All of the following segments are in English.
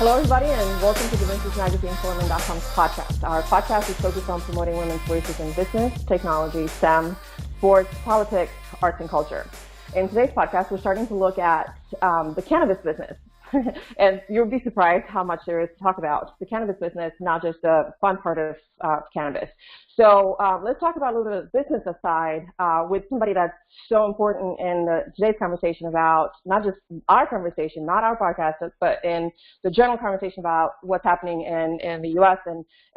Hello, everybody, and welcome to the VintageMagazineForman.com's podcast. Our podcast is focused on promoting women's voices in business, technology, STEM, sports, politics, arts, and culture. In today's podcast, we're starting to look at the cannabis business. And you'll be surprised how much there is to talk about the cannabis business, not just the fun part of cannabis. So let's talk about a little bit of the business aside with somebody that's so important in today's conversation about not just our conversation, not our podcast, but in the general conversation about what's happening in the U.S.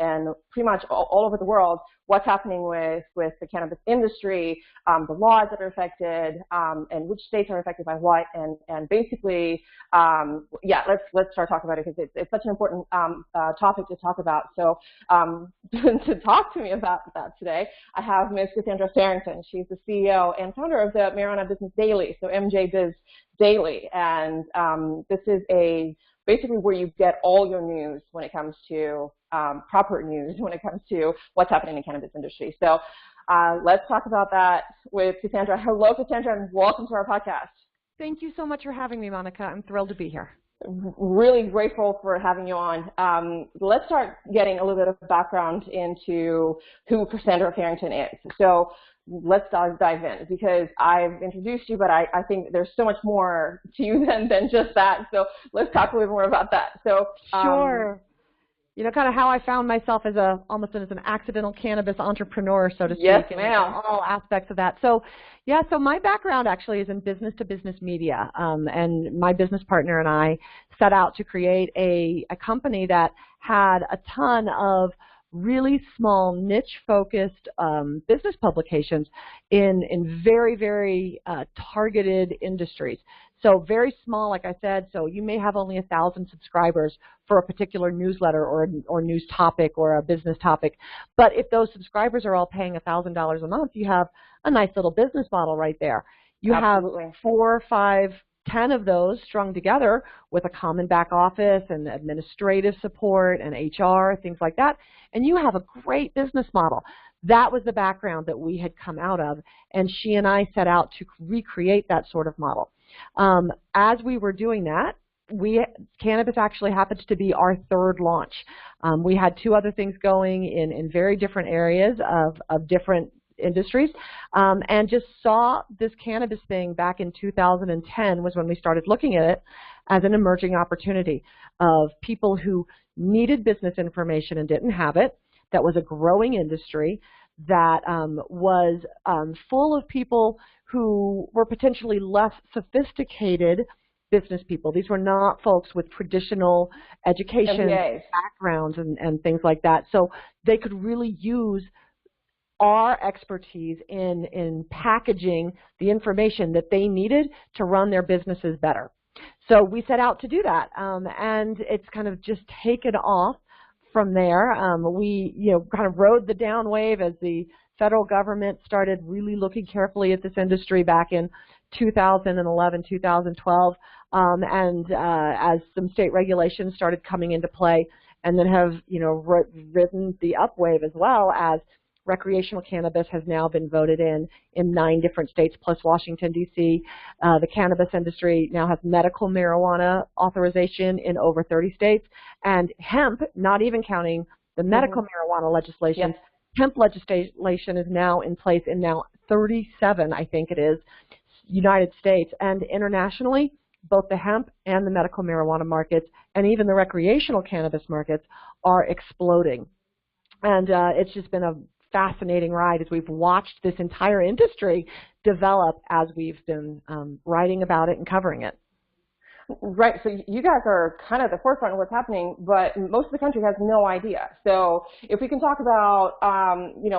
and pretty much all over the world, what's happening with the cannabis industry, the laws that are affected, and which states are affected by what, and basically, yeah, let's start talking about it because it's such an important topic to talk about. So to talk to me about that today, I have Ms. Cassandra Farrington. She's the CEO and founder of the MJBizDaily, so MJBizDaily, and this is basically where you get all your news when it comes to proper news when it comes to what's happening in the cannabis industry. So let's talk about that with Cassandra. Hello, Cassandra, and welcome to our podcast. Thank you so much for having me, Monica. I'm thrilled to be here. Really grateful for having you on. Let's start getting a little bit of background into who Cassandra Farrington is. So let's dive in because I've introduced you, but I think there's so much more to you than just that. So let's talk a little more about that. So sure. You know, kind of how I found myself as almost as an accidental cannabis entrepreneur, so to speak. Yes, and ma'am. All aspects of that. So, yeah, so my background actually is in business-to-business media, and my business partner and I set out to create a company that had a ton of really small niche-focused business publications in very, very targeted industries. So very small, like I said, so you may have only 1,000 subscribers for a particular newsletter or news topic or a business topic. But if those subscribers are all paying $1,000 a month, you have a nice little business model right there. You Absolutely. have 4, 5, 10 of those strung together with a common back office and administrative support and HR, things like that, and you have a great business model. That was the background that we had come out of, and she and I set out to recreate that sort of model. As we were doing that, cannabis actually happens to be our third launch. We had 2 other things going in very different areas of different industries, and just saw this cannabis thing back in 2010 was when we started looking at it as an emerging opportunity of people who needed business information and didn't have it, that was a growing industry, that was full of people who were potentially less sophisticated business people. These were not folks with traditional education MBAs. backgrounds and things like that. So they could really use our expertise in packaging the information that they needed to run their businesses better. So we set out to do that, and it's kind of just taken off from there. We kind of rode the down wave as the federal government started really looking carefully at this industry back in 2011, 2012, and as some state regulations started coming into play, and then have ridden the up wave as well as recreational cannabis has now been voted in 9 different states plus Washington, D.C. The cannabis industry now has medical marijuana authorization in over 30 states, and hemp, not even counting the medical marijuana legislation, yes. Hemp legislation is now in place in now 37, I think it is, United States, and internationally, both the hemp and the medical marijuana markets and even the recreational cannabis markets are exploding. And it's just been a fascinating ride as we've watched this entire industry develop as we've been writing about it and covering it. Right, so you guys are kind of the forefront of what's happening, but most of the country has no idea. So if we can talk about,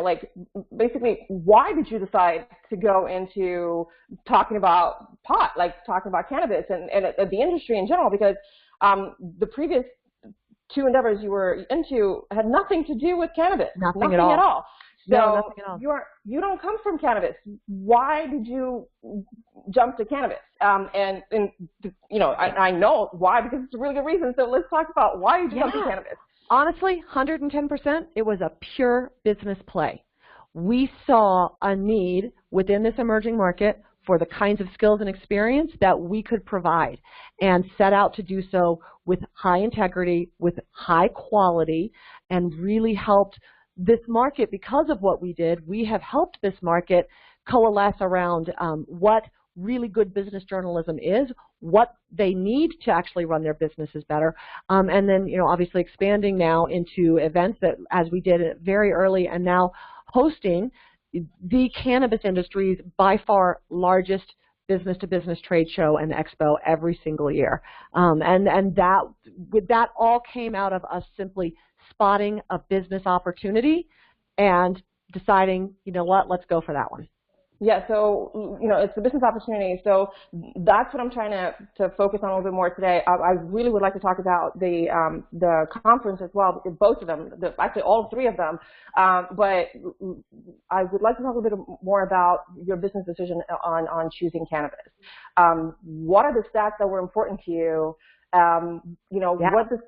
like basically why did you decide to go into talking about pot, like talking about cannabis and the industry in general, because the previous 2 endeavors you were into had nothing to do with cannabis. Nothing at all. So no, nothing at all. You don't come from cannabis. Why did you jump to cannabis? I know why, because it's a really good reason. So let's talk about why did you jump to cannabis. Honestly, 110%, it was a pure business play. We saw a need within this emerging market for the kinds of skills and experience that we could provide, and set out to do so with high integrity, with high quality, and really helped this market. Because of what we did, we have helped this market coalesce around what really good business journalism is, what they need to actually run their businesses better, and then, obviously expanding now into events that, as we did it very early, and now hosting the cannabis industry's by far largest business-to-business trade show and expo every single year. And that all came out of us simply spotting a business opportunity and deciding, what, let's go for that one. Yeah, so, it's a business opportunity. So that's what I'm trying to focus on a little bit more today. I really would like to talk about the conference as well, both of them, actually all three of them. But I would like to talk a little bit more about your business decision on choosing cannabis. What are the stats that were important to you? What this,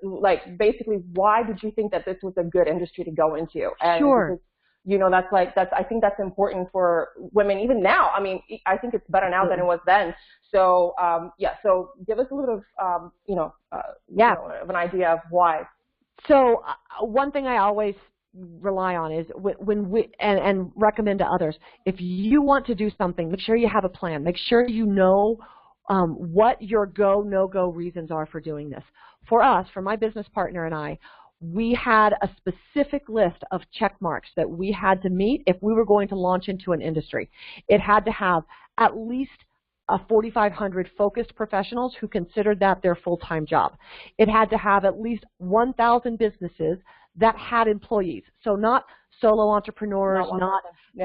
basically, why did you think that this was a good industry to go into? And sure. I think that's important for women even now. I mean, I think it's better now than it was then. So, so give us a little of, of an idea of why. So one thing I always rely on is when we, and recommend to others, if you want to do something, make sure you have a plan. Make sure you know what your go, no-go reasons are for doing this. For us, for my business partner and I, we had a specific list of check marks that we had to meet if we were going to launch into an industry. It had to have at least 4,500 focused professionals who considered that their full-time job. It had to have at least 1,000 businesses that had employees. So not solo entrepreneurs, not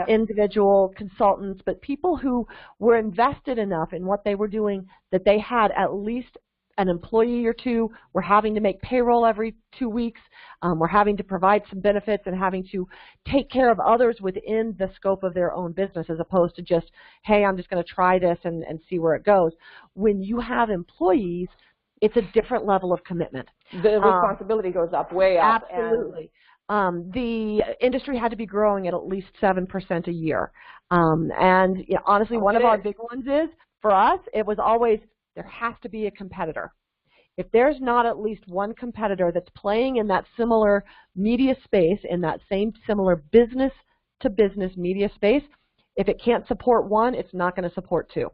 individual consultants, but people who were invested enough in what they were doing that they had at least an employee or two, were having to make payroll every 2 weeks, were having to provide some benefits and having to take care of others within the scope of their own business, as opposed to just, hey, I'm just going to try this and see where it goes. When you have employees, it's a different level of commitment. The responsibility goes up, way up. Absolutely. The industry had to be growing at least 7% a year. And honestly, one of our big ones is, for us, it was always, there has to be a competitor. If there's not at least one competitor that's playing in that similar media space, in that same similar business-to-business media space, if it can't support one, it's not going to support two.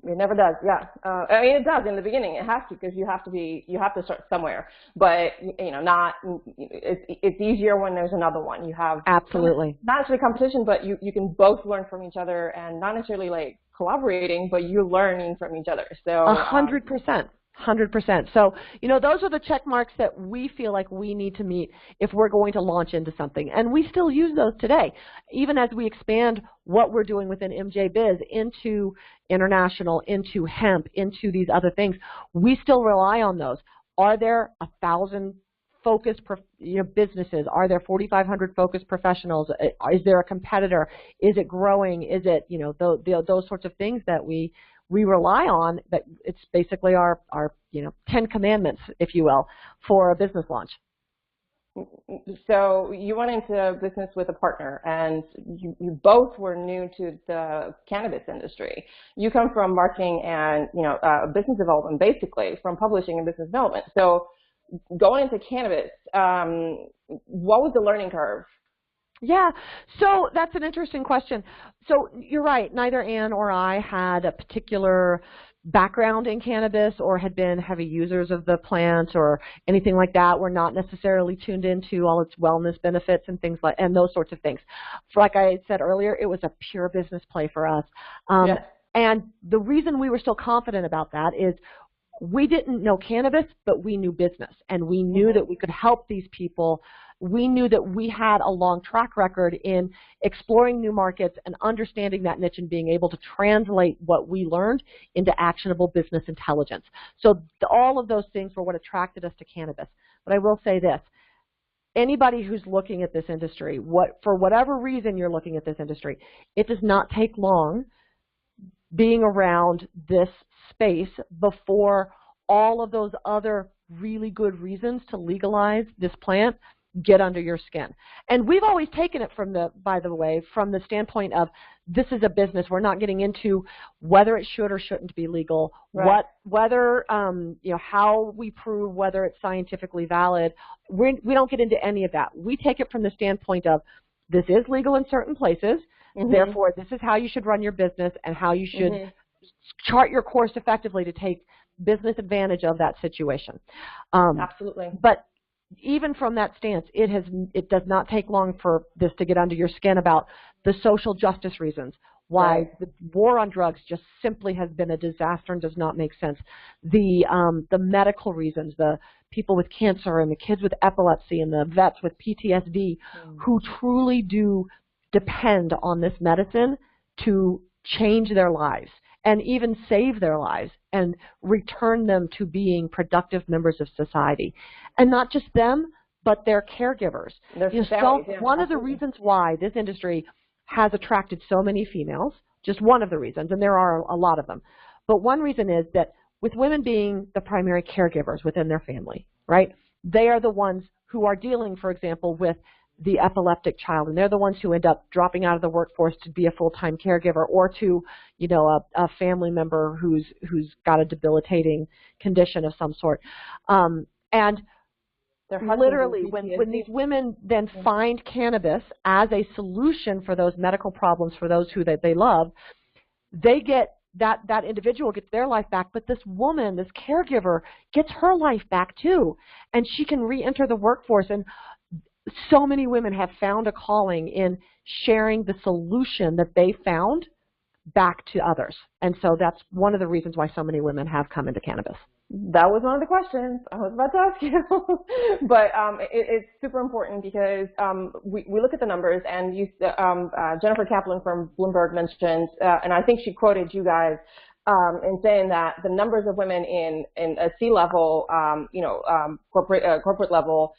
It never does, yeah. I mean, it does in the beginning. It has to, because you have to start somewhere. But it's easier when there's another one. You have absolutely not necessarily competition, but you can both learn from each other, and not necessarily collaborating, but you're learning from each other. So 100%. 100%. So, those are the check marks that we feel like we need to meet if we're going to launch into something. And we still use those today. Even as we expand what we're doing within MJBiz into international, into hemp, into these other things, we still rely on those. Are there 1,000 focused businesses? Are there 4,500 focused professionals? Is there a competitor? Is it growing? Is it, those sorts of things that we rely on, that it's basically our 10 commandments, if you will, for a business launch. So you went into business with a partner, and you both were new to the cannabis industry. You come from marketing and business development, basically from publishing and business development. So going into cannabis, what was the learning curve? Yeah, so that's an interesting question. So you're right, neither Ann or I had a particular background in cannabis or had been heavy users of the plant or anything like that. We're not necessarily tuned into all its wellness benefits and things and those sorts of things. Like I said earlier, it was a pure business play for us. Yes. And the reason we were still confident about that is we didn't know cannabis, but we knew business, and we knew that we could help these people. We knew that we had a long track record in exploring new markets and understanding that niche and being able to translate what we learned into actionable business intelligence. So all of those things were what attracted us to cannabis. But I will say this, anybody who's looking at this industry, for whatever reason you're looking at this industry, it does not take long being around this space before all of those other really good reasons to legalize this plant get under your skin. And we've always taken it from the, by the way, from the standpoint of this is a business. We're not getting into whether it should or shouldn't be legal, right. whether, you know, how we prove whether it's scientifically valid. We don't get into any of that. We take it from the standpoint of this is legal in certain places. Therefore, this is how you should run your business and how you should chart your course effectively to take business advantage of that situation. Absolutely. But even from that stance, it does not take long for this to get under your skin about the social justice reasons, why the war on drugs just simply has been a disaster and does not make sense. The medical reasons, the people with cancer and the kids with epilepsy and the vets with PTSD who truly do depend on this medicine to change their lives and even save their lives and return them to being productive members of society. And not just them, but their caregivers. One of the reasons why this industry has attracted so many females, just one of the reasons, and there are a lot of them, but one reason is that with women being the primary caregivers within their family, right, they are the ones who are dealing, for example, with the epileptic child, and they're the ones who end up dropping out of the workforce to be a full-time caregiver, or to, you know, a family member who's got a debilitating condition of some sort. And literally, when these women then find cannabis as a solution for those medical problems for those who they love, they get that individual gets their life back, but this woman, this caregiver, gets her life back too, and she can re-enter the workforce. And so many women have found a calling in sharing the solution that they found back to others. And so that's one of the reasons why so many women have come into cannabis. That was one of the questions I was about to ask you. But it's super important because we look at the numbers, and Jennifer Kaplan from Bloomberg mentioned, and I think she quoted you guys, in saying that the numbers of women in a C-level, corporate level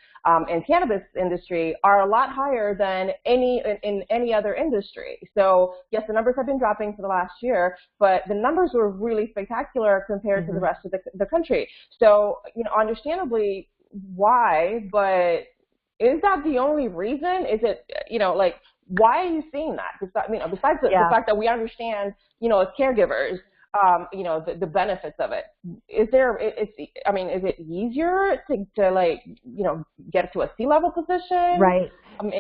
in cannabis industry are a lot higher than in any other industry. So yes, the numbers have been dropping for the last year, but the numbers were really spectacular compared to the rest of the country. So, you know, understandably why, but is that the only reason? Is it, you know, like, why are you seeing that? Besides the fact that we understand, you know, as caregivers, you know, the benefits of it. Is it easier to like, you know, get to a C-level position? Right.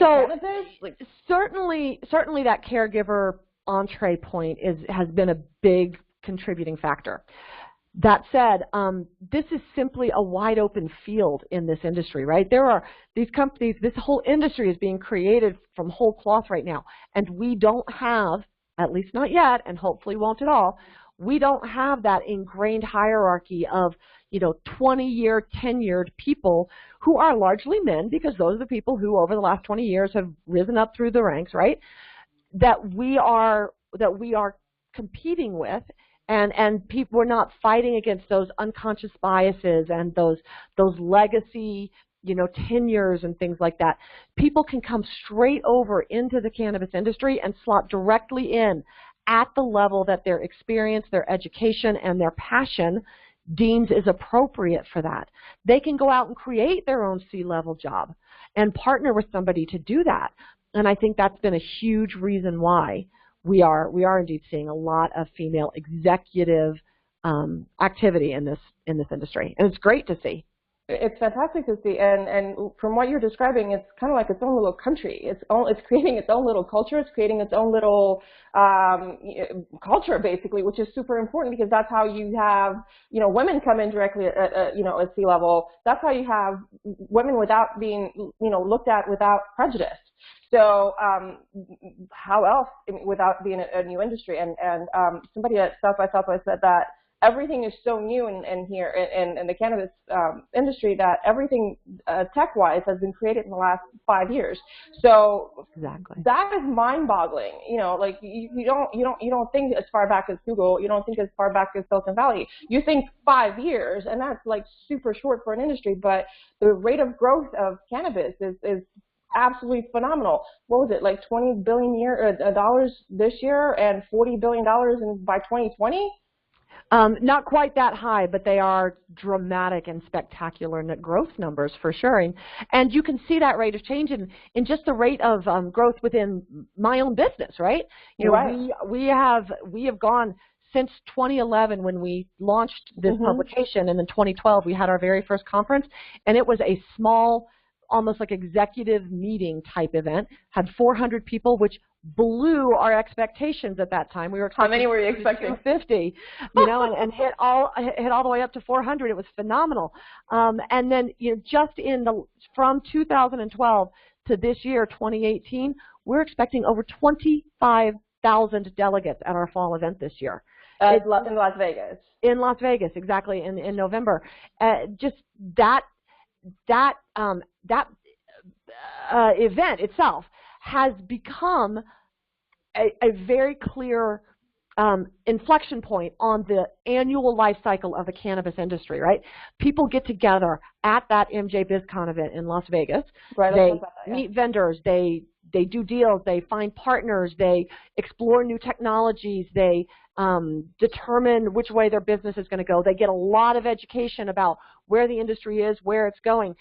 So certainly that caregiver entree point has been a big contributing factor. That said, this is simply a wide open field in this industry, right? There are these companies, this whole industry is being created from whole cloth right now, and we don't have, at least not yet, and hopefully won't at all, we don't have that ingrained hierarchy of, you know, 20-year tenured people who are largely men, because those are the people who over the last 20 years have risen up through the ranks, right? That we are competing with, and people, we're not fighting against those unconscious biases and those legacy, you know, tenures and things like that. People can come straight over into the cannabis industry and slot directly in at the level that their experience, their education, and their passion deems is appropriate for that. They can go out and create their own C-level job and partner with somebody to do that. And I think that's been a huge reason why we are indeed seeing a lot of female executive activity in this industry. And it's great to see. It's fantastic to see, and from what you're describing, it's kind of like its own little country. It's creating its own little culture. It's creating its own little culture, basically, which is super important, because that's how you have, you know, women come in directly at you know, at C-level. That's how you have women without being, you know, looked at without prejudice. So how else, without being a new industry? And somebody at South by Southwest said that everything is so new in here in the cannabis industry that everything tech-wise has been created in the last 5 years. So exactly, that is mind-boggling. You know, like you don't think as far back as Google. You don't think as far back as Silicon Valley. You think 5 years, and that's like super short for an industry. But the rate of growth of cannabis is absolutely phenomenal. What was it, like $20 billion dollars this year and $40 billion by 2020? Not quite that high, but they are dramatic and spectacular growth numbers for sure. And you can see that rate of change in just the rate of growth within my own business, right? You know, right. we have gone since 2011 when we launched this publication, and in 2012 we had our very first conference, and it was a small, almost like executive meeting type event, had 400 people, which blew our expectations at that time. We were expecting, how many were you expecting? 250, you know, and hit all the way up to 400. It was phenomenal. And then, you know, just from 2012 to this year, 2018, we're expecting over 25,000 delegates at our fall event this year. In Las Vegas. In Las Vegas, exactly, in November. Just that event itself has become a very clear inflection point on the annual life cycle of the cannabis industry, right? People get together at that MJBizCon event in Las Vegas. Right, they meet vendors, they do deals, they find partners, they explore new technologies, they determine which way their business is going to go. They get a lot of education about where the industry is, where it's going.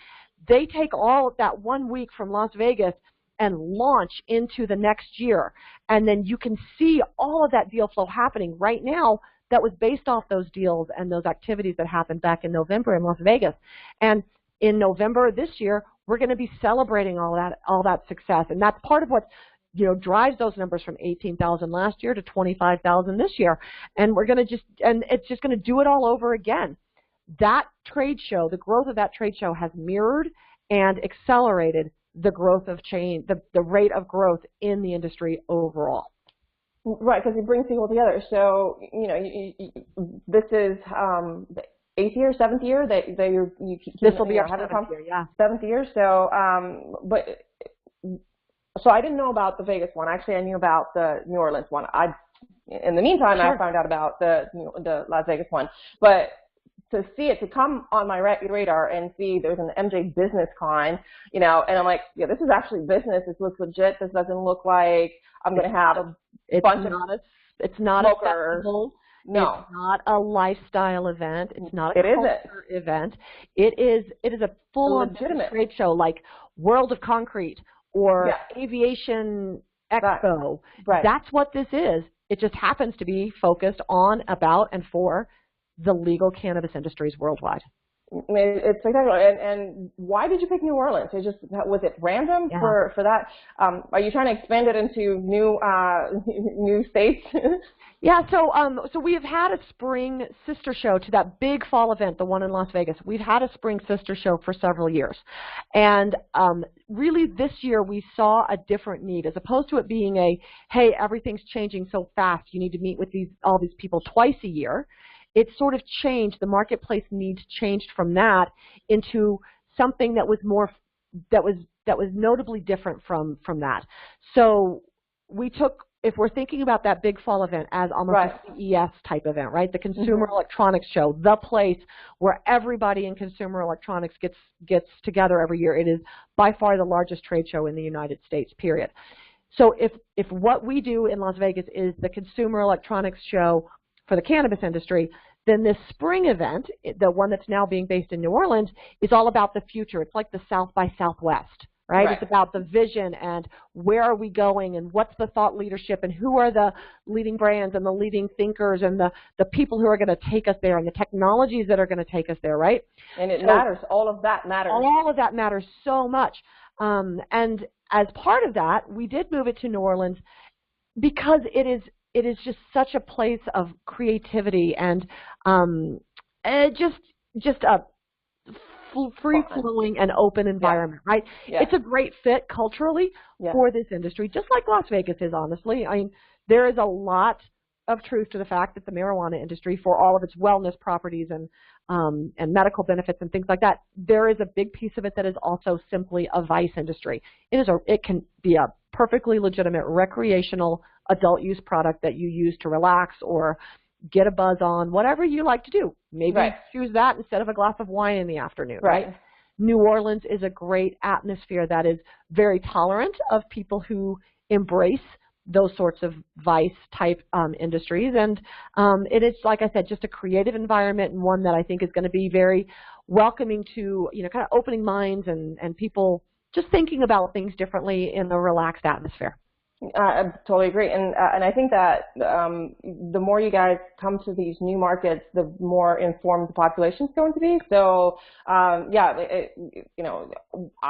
They take all of that 1 week from Las Vegas and launch into the next year. And then you can see all of that deal flow happening right now that was based off those deals and those activities that happened back in November in Las Vegas. And in November this year, we're going to be celebrating all that success. And that's part of what, you know, drives those numbers from 18,000 last year to 25,000 this year. And we're going to it's just going to do it all over again. That trade show, the growth of that trade show has mirrored and accelerated the growth of change, the rate of growth in the industry overall. Right, because it brings people together. So, you know, this is the 8th year, 7th year that you this will be our 7th year, yeah. 7th year. So, so I didn't know about the Vegas one. Actually, I knew about the New Orleans one. In the meantime, sure. I found out about the Las Vegas one. But to see it, to come on my radar and see there's an MJBizCon, you know, and I'm like, yeah, this is actually business. This looks legit. This doesn't look like I'm going to have a bunch of it's not a festival. No. It's not a lifestyle event. It's not a culture event. It is a full-on legitimate trade show like World of Concrete or Aviation Expo. Right. That's what this is. It just happens to be focused on, about, and for the legal cannabis industries worldwide. It's spectacular. And why did you pick New Orleans? Was it random for that? Are you trying to expand it into new states? Yeah, so we have had a spring sister show to that big fall event, the one in Las Vegas. We've had a spring sister show for several years. And really this year we saw a different need. As opposed to it being hey, everything's changing so fast, you need to meet with all these people twice a year. It sort of changed. The marketplace needs changed from that into something that was more, that was notably different from that. So we took, if we're thinking about that big fall event as almost a CES type event, right? The Consumer Electronics Show, the place where everybody in consumer electronics gets together every year. It is by far the largest trade show in the United States, period. So if what we do in Las Vegas is the Consumer Electronics Show for the cannabis industry, then this spring event, the one that's now being based in New Orleans, is all about the future. It's like the South by Southwest, right? It's about the vision and where are we going and what's the thought leadership and who are the leading brands and the leading thinkers and the people who are going to take us there and the technologies that are going to take us there, right? And it matters. All of that matters. All of that matters so much. And as part of that, we did move it to New Orleans because it is just such a place of creativity and just a free-flowing and open environment, right? Yeah. It's a great fit culturally for this industry, just like Las Vegas is, honestly. I mean, there is a lot of truth to the fact that the marijuana industry, for all of its wellness properties and medical benefits and things like that, there is a big piece of it that is also simply a vice industry. It can be a perfectly legitimate recreational adult use product that you use to relax or get a buzz on, whatever you like to do. Maybe choose that instead of a glass of wine in the afternoon, right? New Orleans is a great atmosphere that is very tolerant of people who embrace those sorts of vice type industries. And it is, like I said, just a creative environment, and one that I think is going to be very welcoming to, kind of opening minds and people just thinking about things differently in a relaxed atmosphere. I totally agree, and I think that the more you guys come to these new markets, the more informed the population is going to be. So, I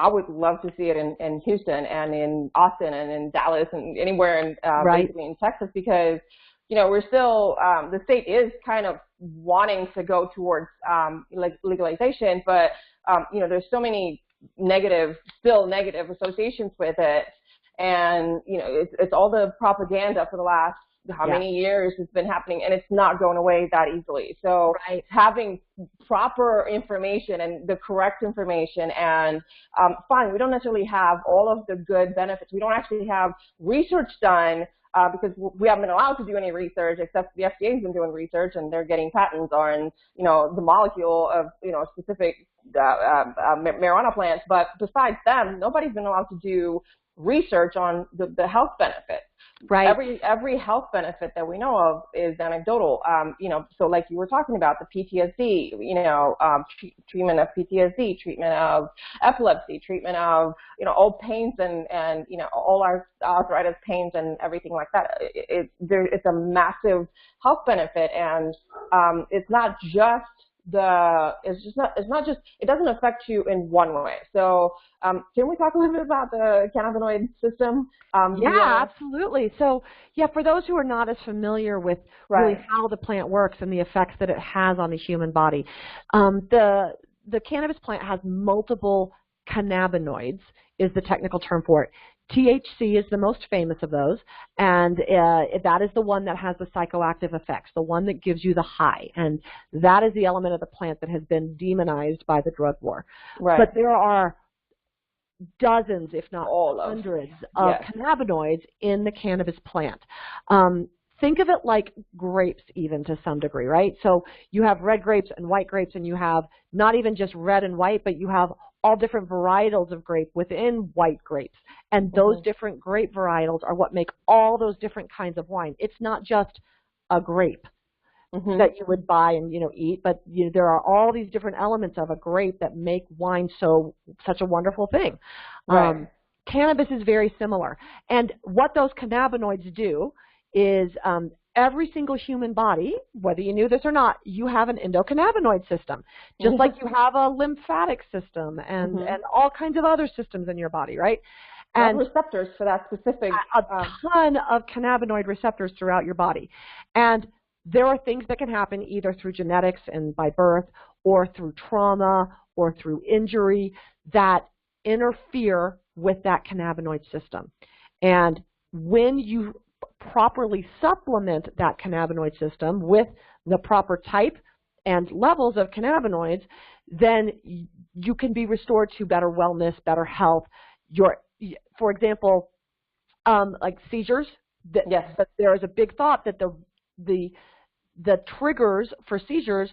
would love to see it in Houston and in Austin and in Dallas and anywhere in basically in Texas, because we're still the state is kind of wanting to go towards legalization, but there's so many negative associations with it. And, it's all the propaganda for the last how many years has been happening, and it's not going away that easily. So having proper information and the correct information, and fine, we don't necessarily have all of the good benefits. We don't actually have research done because we haven't been allowed to do any research, except the FDA has been doing research, and they're getting patents on, the molecule of, specific marijuana plants. But besides them, nobody's been allowed to do research on the health benefits. Every health benefit that we know of is anecdotal. So like you were talking about, the PTSD, treatment of PTSD, treatment of epilepsy, treatment of, all pains and all our arthritis pains and everything like that. It's a massive health benefit, and it's not just it doesn't affect you in one way. So can we talk a little bit about the cannabinoid system? Absolutely. So for those who are not as familiar with really how the plant works and the effects that it has on the human body, the cannabis plant has multiple cannabinoids, is the technical term for it. THC is the most famous of those, and that is the one that has the psychoactive effects, the one that gives you the high, and that is the element of the plant that has been demonized by the drug war. But there are dozens, if not hundreds, of cannabinoids in the cannabis plant. Think of it like grapes, even to some degree, right? So you have red grapes and white grapes, and you have not even just red and white, but you have all different varietals of grape within white grapes. And those different grape varietals are what make all those different kinds of wine. It's not just a grape that you would buy and, eat, but there are all these different elements of a grape that make wine such a wonderful thing. Cannabis is very similar. And what those cannabinoids do is every single human body, whether you knew this or not, you have an endocannabinoid system, just like you have a lymphatic system and all kinds of other systems in your body, right? And receptors for that specific. A ton of cannabinoid receptors throughout your body. And there are things that can happen either through genetics and by birth, or through trauma, or through injury that interfere with that cannabinoid system. And when you properly supplement that cannabinoid system with the proper type and levels of cannabinoids, then you can be restored to better wellness, better health. For example, like seizures. But there is a big thought that the triggers for seizures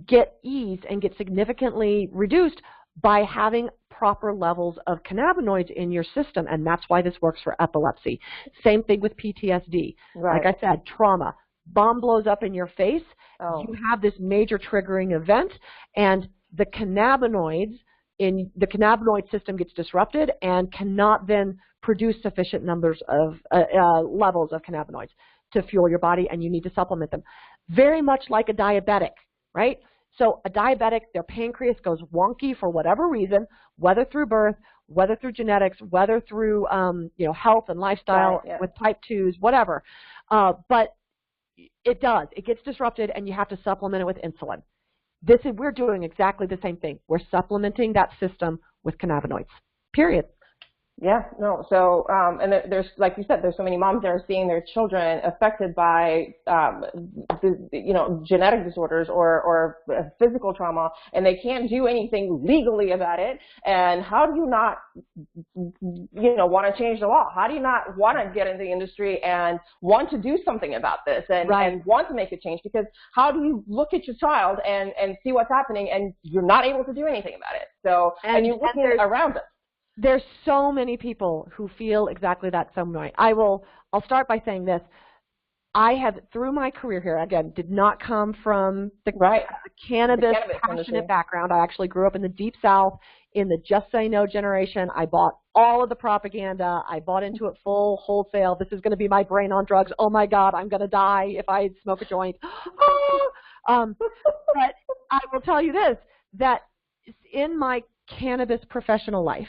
get eased and get significantly reduced by having proper levels of cannabinoids in your system, and that's why this works for epilepsy. Same thing with PTSD. Like I said, trauma. Bomb blows up in your face. You have this major triggering event, and the cannabinoid system gets disrupted and cannot then produce sufficient numbers of levels of cannabinoids to fuel your body, and you need to supplement them. Very much like a diabetic, right? So a diabetic, their pancreas goes wonky for whatever reason, whether through birth, whether through genetics, whether through health and lifestyle with type 2s, whatever. But it does. It gets disrupted, and you have to supplement it with insulin. We're doing exactly the same thing. We're supplementing that system with cannabinoids, period. So, and there's, like you said, there's so many moms that are seeing their children affected by, genetic disorders or physical trauma, and they can't do anything legally about it. And how do you not, want to change the law? How do you not want to get into the industry and want to do something about this and want to make a change? Because how do you look at your child and see what's happening, and you're not able to do anything about it? So, and you're looking around us. There's so many people who feel exactly that same way. I will I'll start by saying this. I have, through my career here, again, did not come from the cannabis passionate industry. Background. I actually grew up in the Deep South in the just say no generation. I bought all of the propaganda. I bought into it full wholesale. This is going to be my brain on drugs. Oh my God, I'm going to die if I smoke a joint. But I will tell you this, that in my cannabis professional life,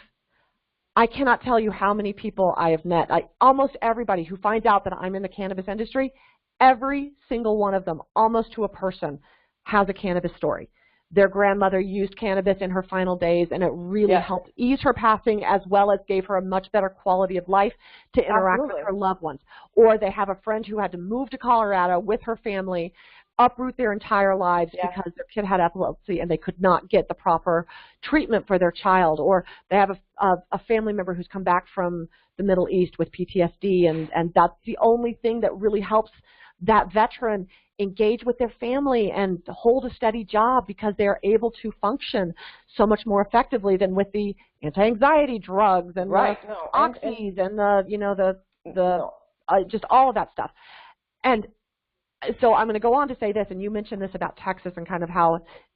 I cannot tell you how many people I have met. Almost everybody who finds out that I'm in the cannabis industry, every single one of them, almost to a person, has a cannabis story. Their grandmother used cannabis in her final days, and it really helped ease her passing, as well as gave her a much better quality of life to interact with her loved ones. Or they have a friend who had to move to Colorado with her family, uproot their entire lives because their kid had epilepsy and they could not get the proper treatment for their child. Or they have a family member who's come back from the Middle East with PTSD, and that's the only thing that really helps that veteran engage with their family and hold a steady job, because they're able to function so much more effectively than with the anti-anxiety drugs and the oxys and just all of that stuff. And so I'm going to go on to say this, and you mentioned this about Texas and kind of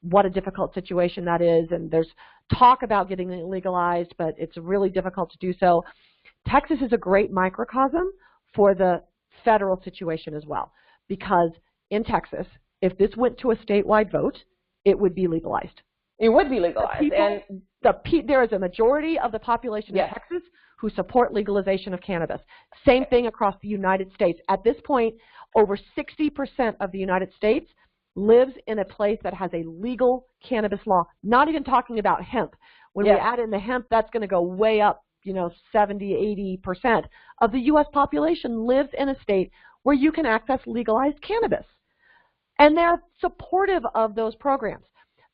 what a difficult situation that is, and there's talk about getting it legalized, but it's really difficult to do so. Texas is a great microcosm for the federal situation as well, because in Texas, if this went to a statewide vote, it would be legalized. It would be legalized. There is a majority of the population in Texas who support legalization of cannabis. Same thing across the United States. At this point, over 60% of the United States lives in a place that has a legal cannabis law, not even talking about hemp. When we add in the hemp, that's going to go way up, 70, 80% of the U.S. population lives in a state where you can access legalized cannabis. And they're supportive of those programs.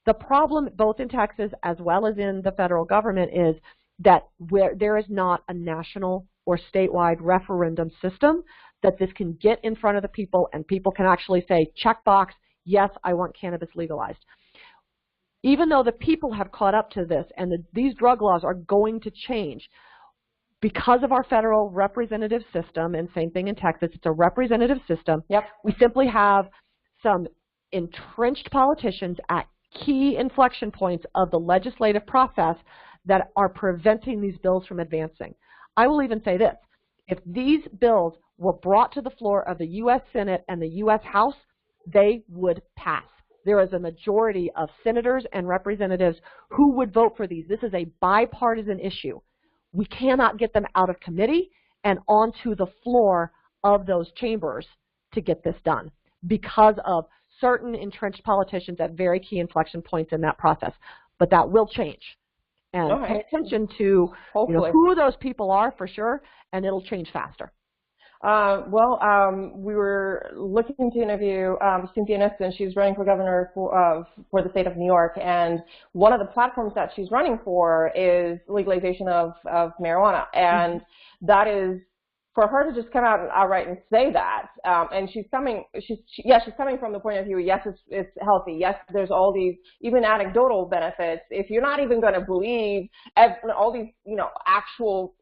The problem, both in Texas as well as in the federal government, is that there is not a national or statewide referendum system that this can get in front of the people and people can actually say, check box, yes, I want cannabis legalized. Even though the people have caught up to this and these drug laws are going to change, because of our federal representative system, and same thing in Texas, it's a representative system, we simply have some entrenched politicians at key inflection points of the legislative process that are preventing these bills from advancing. I will even say this, if these bills were brought to the floor of the U.S. Senate and the U.S. House, they would pass. There is a majority of senators and representatives who would vote for these. This is a bipartisan issue. We cannot get them out of committee and onto the floor of those chambers to get this done because of certain entrenched politicians at very key inflection points in that process. But that will change. And pay attention to who those people are for sure, and it'll change faster. We were looking to interview Cynthia Nixon. She's running for governor for the state of New York, and one of the platforms that she's running for is legalization of marijuana, and that is for her to just come out and outright and say that, and she's coming from the point of view, yes, it's healthy, yes, there's all these even anecdotal benefits. If you're not even going to believe all these, actual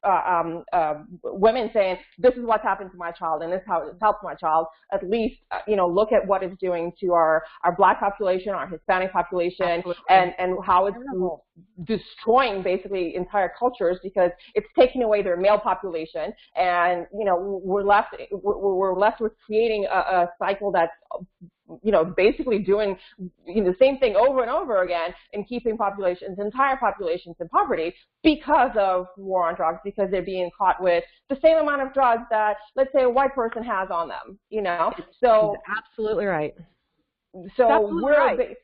women saying this is what's happened to my child and this is how it's helped my child, at least look at what it's doing to our Black population, our Hispanic population, and how it's destroying basically entire cultures because it's taking away their male population, and we're left with creating a cycle that's basically doing the same thing over and over again and keeping entire populations in poverty because of war on drugs, because they're being caught with the same amount of drugs that, let's say, a white person has on them, So absolutely right. So absolutely right.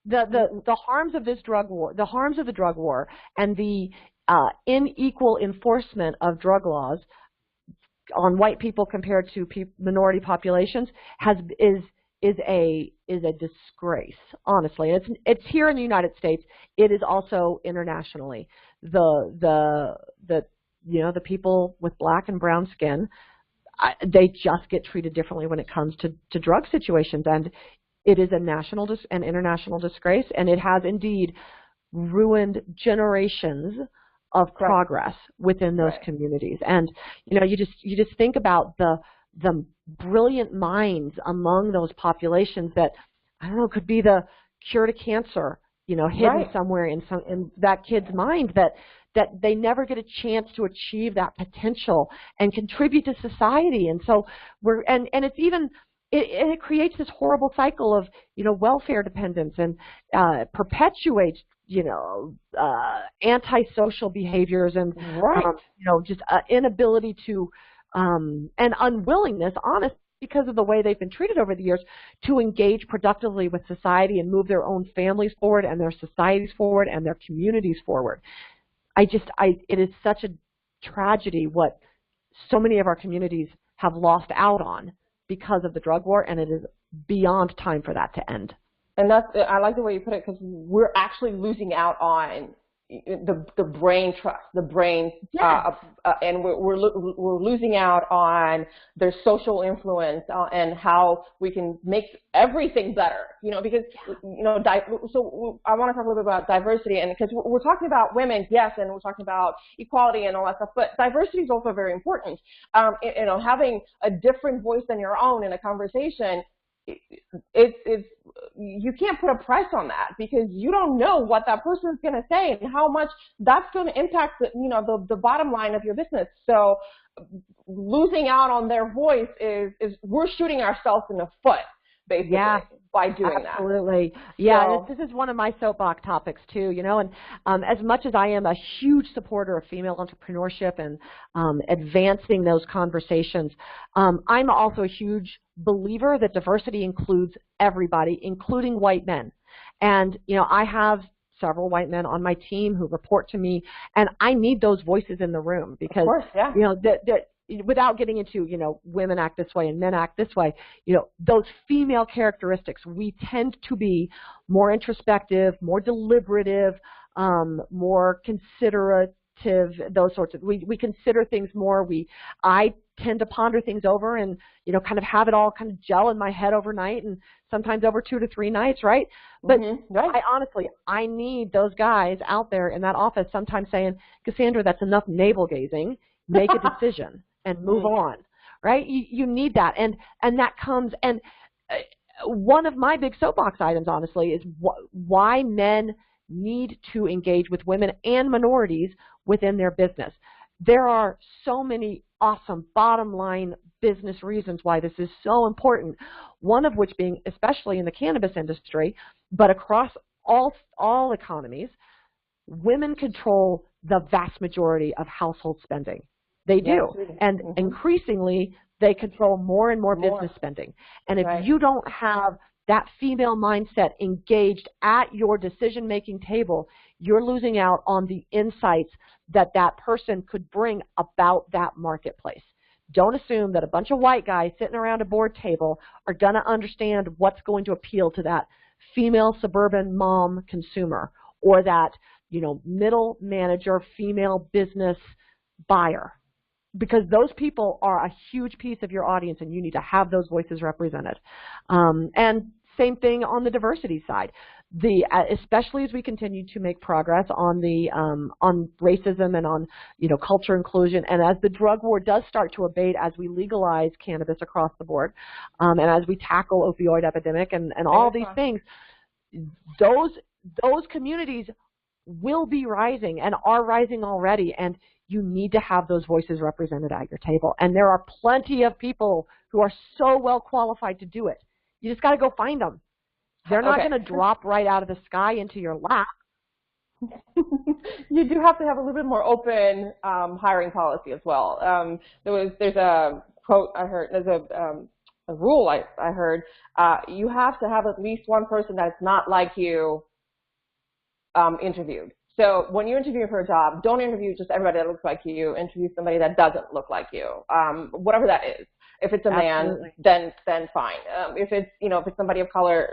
The harms of this drug war, the harms of the drug war, and the unequal enforcement of drug laws on white people compared to minority populations is a disgrace, honestly. And it's here in the United States. It is also internationally. The people with black and brown skin, they just get treated differently when it comes to drug situations, and it is a national and international disgrace, and it has indeed ruined generations of progress within those communities. And you just think about the brilliant minds among those populations that, I don't know, could be the cure to cancer, hidden somewhere in that kid's mind, that they never get a chance to achieve that potential and contribute to society. And so it's even, it creates this horrible cycle of, welfare dependence, and perpetuates, antisocial behaviors, and, just inability to, and unwillingness, honest, because of the way they've been treated over the years, to engage productively with society and move their own families forward and their societies forward and their communities forward. It is such a tragedy what so many of our communities have lost out on because of the drug war, and it is beyond time for that to end. And I like the way you put it, because we're actually losing out on the brain trust, the brain, and we're losing out on their social influence, and how we can make everything better. Because so I want to talk a little bit about diversity, and because we're talking about women, yes, and we're talking about equality and all that stuff, but diversity is also very important. Having a different voice than your own in a conversation, you can't put a price on that, because you don't know what that person is going to say and how much that's going to impact the bottom line of your business. So losing out on their voice is we're shooting ourselves in the foot, basically, by doing that. Absolutely. Yeah, so, this is one of my soapbox topics too, and as much as I am a huge supporter of female entrepreneurship and advancing those conversations, I'm also a huge believer that diversity includes everybody, including white men. And, I have several white men on my team who report to me, and I need those voices in the room, because, of course, without getting into, women act this way and men act this way, those female characteristics, we tend to be more introspective, more deliberative, more considerative, those sorts of, we consider things more. I tend to ponder things over and, kind of have it all kind of gel in my head overnight, and sometimes over 2 to 3 nights, right? But I need those guys out there in that office sometimes saying, Cassandra, that's enough navel gazing, make a decision and move on, right? You need that. And that comes, and one of my big soapbox items, honestly, is why men need to engage with women and minorities within their business. There are so many awesome bottom line business reasons why this is so important, one of which being, especially in the cannabis industry, but across all economies, women control the vast majority of household spending. They do. And increasingly, they control more and more business spending. And if you don't have that female mindset engaged at your decision-making table, you're losing out on the insights that person could bring about that marketplace. Don't assume that a bunch of white guys sitting around a board table are going to understand what's going to appeal to that female suburban mom consumer, or that, middle manager female business buyer. Because those people are a huge piece of your audience, and you need to have those voices represented. And same thing on the diversity side. Especially as we continue to make progress on on racism and on culture inclusion, and as the drug war does start to abate, as we legalize cannabis across the board, and as we tackle opioid epidemic and all these things, those communities will be rising and are rising already, and you need to have those voices represented at your table. And there are plenty of people who are so well qualified to do it. You just got to go find them. They're not going to drop right out of the sky into your lap. You do have to have a little bit more open hiring policy as well. There's a quote I heard, there's a rule I heard, you have to have at least one person that's not like you interviewed. So when you're interviewing for a job, don't interview just everybody that looks like you. Interview somebody that doesn't look like you, whatever that is. If it's a man, then fine. If it's somebody of color,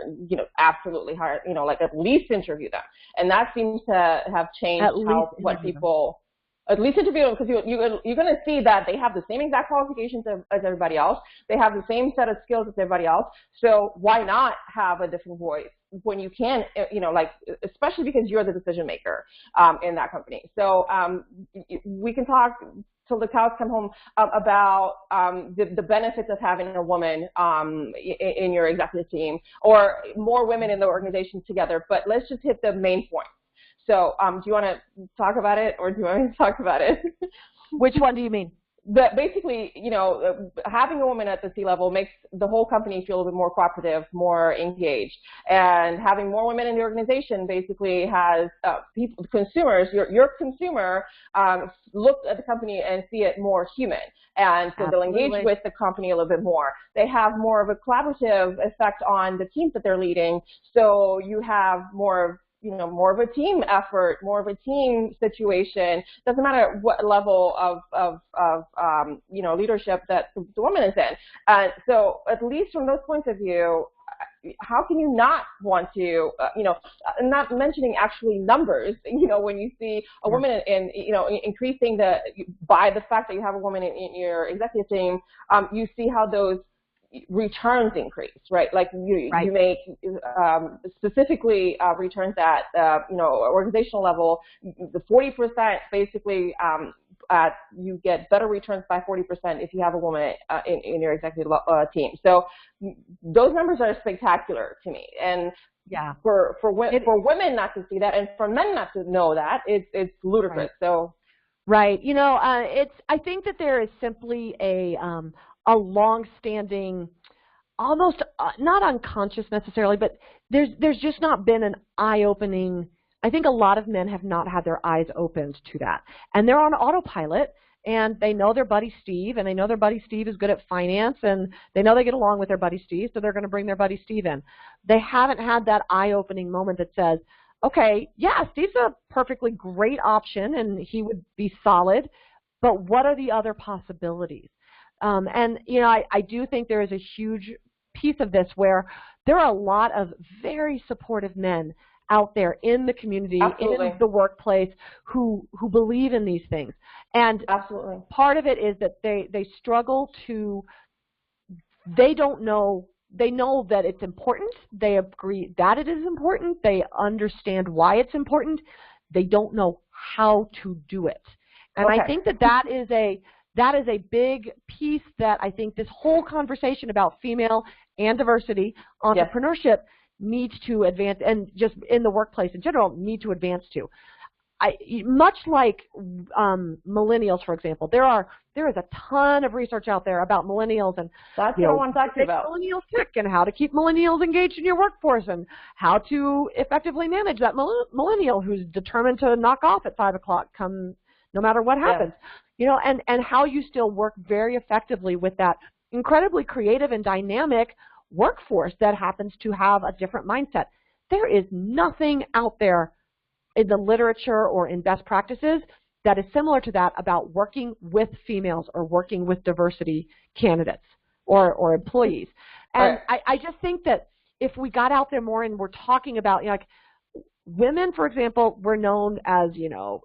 absolutely at least interview them. And that seems to have changed what people At least interview them, because you're going to see that they have the same exact qualifications as everybody else. They have the same set of skills as everybody else. So why not have a different voice when you can, like, especially because you're the decision maker in that company. So we can talk till the cows come home about the benefits of having a woman in your executive team, or more women in the organization together. But let's just hit the main point. So do you want to talk about it, or do you want me to talk about it? Which one do you mean? Basically, having a woman at the C-level makes the whole company feel a bit more cooperative, more engaged. And having more women in the organization basically has consumers, your consumer, look at the company and see it more human. And so they'll engage with the company a little bit more. They have more of a collaborative effect on the teams that they're leading. So you have more of a team effort, more of a team situation. Doesn't matter what level of leadership that the woman is in. So at least from those points of view, how can you not want to, not mentioning actually numbers, when you see a woman increasing by the fact that you have a woman in your executive team, you see how those returns increase, right? Like you make specifically returns at organizational level, the 40% basically you get better returns by 40% if you have a woman in your executive team. So those numbers are spectacular to me, and for women not to see that, and for men not to know that, it's ludicrous. Right. So I think that there is simply a long-standing, almost not unconscious necessarily, but there's just not been an eye-opening. I think a lot of men have not had their eyes opened to that, and they're on autopilot, and they know their buddy Steve, and they know their buddy Steve is good at finance, and they know they get along with their buddy Steve, so they're going to bring their buddy Steve in. They haven't had that eye-opening moment that says, okay, yeah, Steve's a perfectly great option, and he would be solid, but what are the other possibilities? And, I do think there is a huge piece of this where there are a lot of very supportive men out there in the community, Absolutely. in the workplace, who believe in these things. And Absolutely. part of it is that they struggle to, they don't know, they know that it's important. They agree that it is important. They understand why it's important. They don't know how to do it. And I think that is a big piece that I think this whole conversation about female and diversity entrepreneurship needs to advance, and just in the workplace in general need to advance to. Much like millennials, for example, there is a ton of research out there about millennials, and that's what I want to talk to you about. Millennials tick, and how to keep millennials engaged in your workforce, and how to effectively manage that millennial who's determined to knock off at 5 o'clock come no matter what happens. And how you still work very effectively with that incredibly creative and dynamic workforce that happens to have a different mindset. There is nothing out there in the literature or in best practices that is similar to that about working with females or working with diversity candidates or employees. And I just think that if we got out there more and we're talking about, like, women, for example, were known as,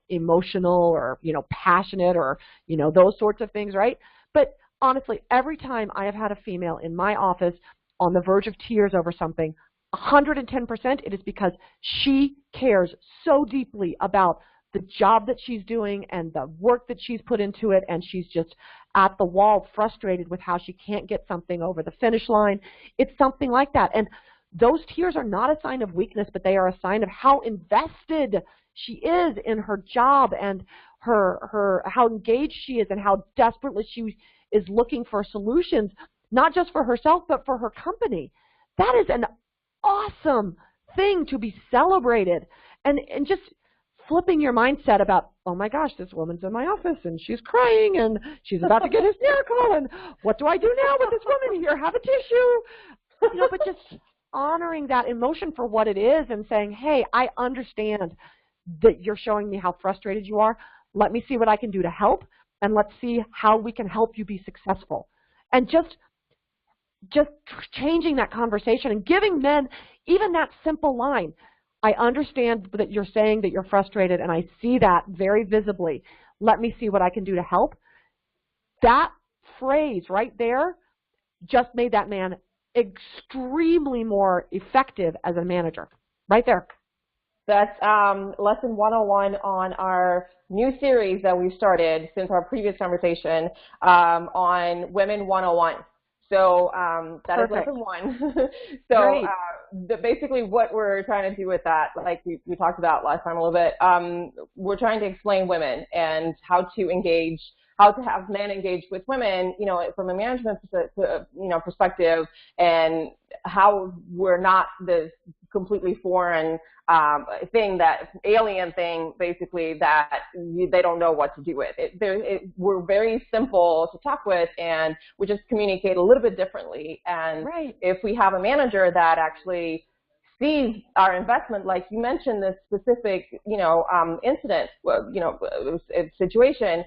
emotional or, passionate or, those sorts of things, right? But honestly, every time I have had a female in my office on the verge of tears over something, 110% it is because she cares so deeply about the job that she's doing and the work that she's put into it, and she's just at the wall frustrated with how she can't get something over the finish line. It's something like that. And those tears are not a sign of weakness, but they are a sign of how invested she is in her job, and her how engaged she is, and how desperately she is looking for solutions, not just for herself, but for her company. That is an awesome thing to be celebrated. And just flipping your mindset about, oh my gosh, this woman's in my office and she's crying and she's about to get hysterical, and what do I do now with this woman? Here, have a tissue. But just honoring that emotion for what it is and saying, hey, I understand that you're showing me how frustrated you are. Let me see what I can do to help, and let's see how we can help you be successful. And just changing that conversation and giving men even that simple line. I understand that you're saying that you're frustrated, and I see that very visibly. let me see what I can do to help. That phrase right there just made that man extremely more effective as a manager. Right there. That's lesson 101 on our new series that we've started since our previous conversation on Women 101. So that is lesson 1. So basically what we're trying to do with that, like we talked about last time a little bit, we're trying to explain women and how to engage, how to have men engage with women, you know, from a management perspective, and how we're not this completely foreign thing, that alien thing, basically, that they don't know what to do with. We're very simple to talk with, and we just communicate a little bit differently. And if we have a manager that actually sees our investment, like you mentioned, this specific, incident, situation,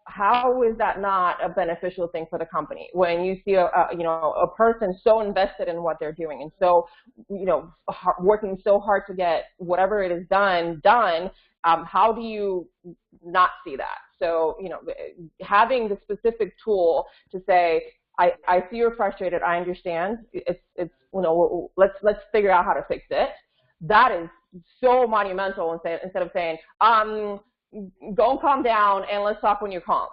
how is that not a beneficial thing for the company when you see a person so invested in what they're doing and so, working so hard to get whatever it is done? How do you not see that? So, having the specific tool to say, I see you're frustrated. I understand. Let's figure out how to fix it. That is so monumental. Instead of saying, go and calm down and let's talk when you're calm.